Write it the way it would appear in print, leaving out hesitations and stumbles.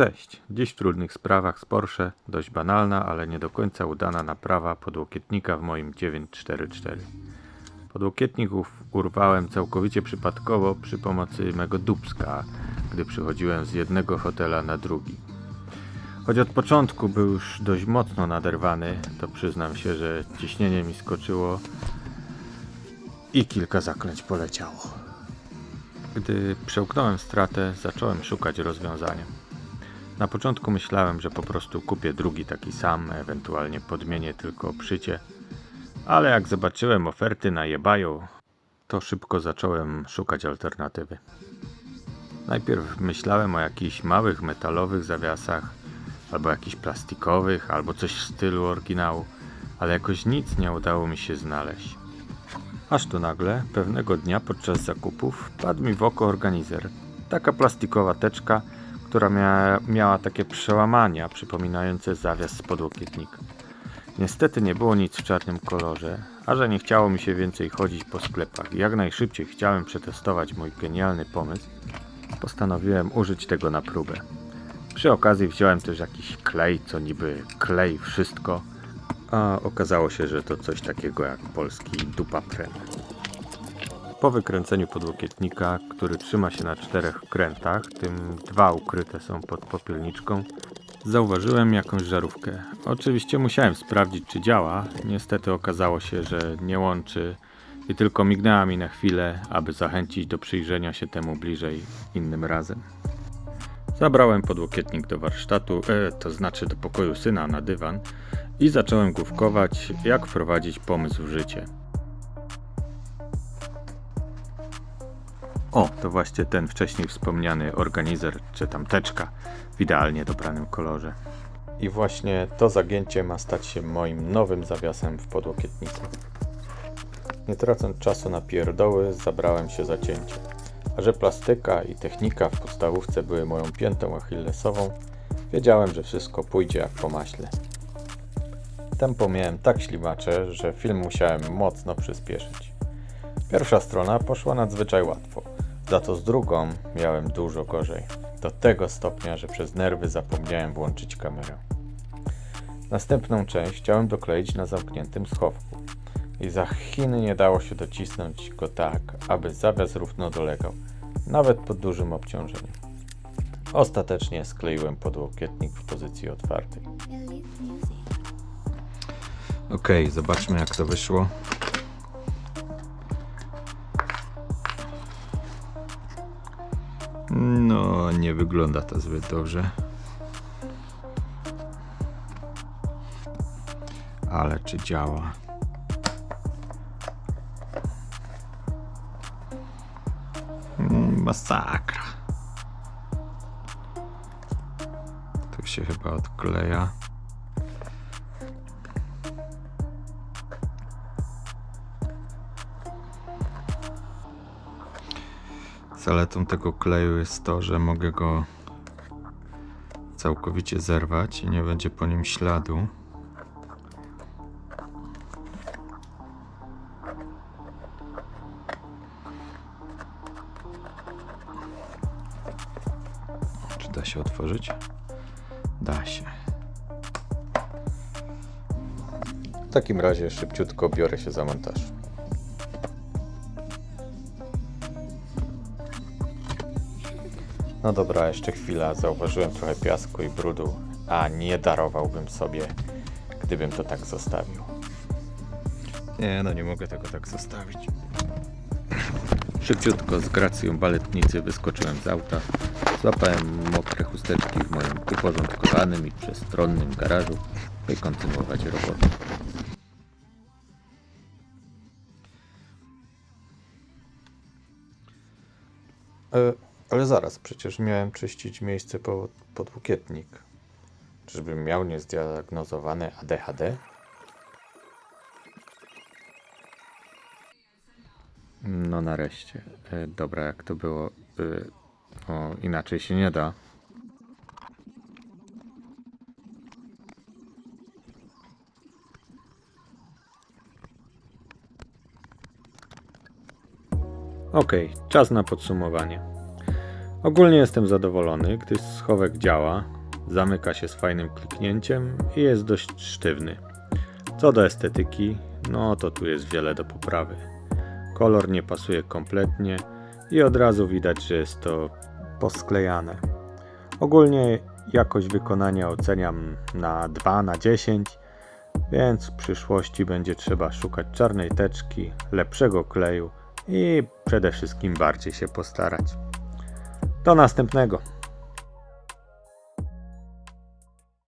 Cześć, dziś w trudnych sprawach z Porsche, dość banalna, ale nie do końca udana naprawa podłokietnika w moim 944. Podłokietnik urwałem całkowicie przypadkowo przy pomocy mego dupska, gdy przychodziłem z jednego fotela na drugi. Choć od początku był już dość mocno naderwany, to przyznam się, że ciśnienie mi skoczyło i kilka zaklęć poleciało. Gdy przełknąłem stratę, zacząłem szukać rozwiązania. Na początku myślałem, że po prostu kupię drugi taki sam, ewentualnie podmienię tylko obszycie, ale jak zobaczyłem oferty na eBayu, to szybko zacząłem szukać alternatywy. Najpierw myślałem o jakichś małych metalowych zawiasach, albo jakichś plastikowych, albo coś w stylu oryginału, ale jakoś nic nie udało mi się znaleźć. Aż tu nagle, pewnego dnia podczas zakupów, wpadł mi w oko organizer. Taka plastikowa teczka, która miała takie przełamania przypominające zawias z podłokietnika. Niestety nie było nic w czarnym kolorze, a że nie chciało mi się więcej chodzić po sklepach i jak najszybciej chciałem przetestować mój genialny pomysł, postanowiłem użyć tego na próbę. Przy okazji wziąłem też jakiś klej, co niby klei wszystko, a okazało się, że to coś takiego jak polski dupapren. Po wykręceniu podłokietnika, który trzyma się na 4 krętach, tym 2 ukryte są pod popielniczką, zauważyłem jakąś żarówkę. Oczywiście musiałem sprawdzić, czy działa. Niestety okazało się, że nie łączy i tylko mignęła mi na chwilę, aby zachęcić do przyjrzenia się temu bliżej innym razem. Zabrałem podłokietnik do warsztatu, to znaczy do pokoju syna na dywan i zacząłem główkować, jak wprowadzić pomysł w życie. O, to właśnie ten wcześniej wspomniany organizer czy tam teczka w idealnie dobranym kolorze. I właśnie to zagięcie ma stać się moim nowym zawiasem w podłokietniku. Nie tracąc czasu na pierdoły, zabrałem się za cięcie. A że plastyka i technika w podstawówce były moją piętą achillesową, wiedziałem, że wszystko pójdzie jak po maśle. Tempo miałem tak ślimacze, że film musiałem mocno przyspieszyć. Pierwsza strona poszła nadzwyczaj łatwo, za to z drugą miałem dużo gorzej. Do tego stopnia, że przez nerwy zapomniałem włączyć kamerę. Następną część chciałem dokleić na zamkniętym schowku i za Chiny nie dało się docisnąć go tak, aby zawias równo dolegał, nawet pod dużym obciążeniem. Ostatecznie skleiłem podłokietnik w pozycji otwartej. Okej, zobaczmy jak to wyszło. No, nie wygląda to zbyt dobrze. Ale czy działa? Masakra. Tu się chyba odkleja. Zaletą tego kleju jest to, że mogę go całkowicie zerwać i nie będzie po nim śladu. Czy da się otworzyć? Da się. W takim razie szybciutko biorę się za montaż. No dobra, jeszcze chwila. Zauważyłem trochę piasku i brudu, a nie darowałbym sobie, gdybym to tak zostawił. Nie, no nie mogę tego tak zostawić. Szybciutko z gracją baletnicy wyskoczyłem z auta. Złapałem mokre chusteczki w moim uporządkowanym i przestronnym garażu i kontynuować robotę. Ale zaraz, przecież miałem czyścić miejsce pod podłokietnik. Czyżbym miał niezdiagnozowane ADHD? No nareszcie. Dobra, jak to było? O, inaczej się nie da. Okej, czas na podsumowanie. Ogólnie jestem zadowolony, gdyż schowek działa, zamyka się z fajnym kliknięciem i jest dość sztywny. Co do estetyki, no to tu jest wiele do poprawy. Kolor nie pasuje kompletnie i od razu widać, że jest to posklejane. Ogólnie jakość wykonania oceniam na 2 na 10, więc w przyszłości będzie trzeba szukać czarnej teczki, lepszego kleju i przede wszystkim bardziej się postarać. Do następnego.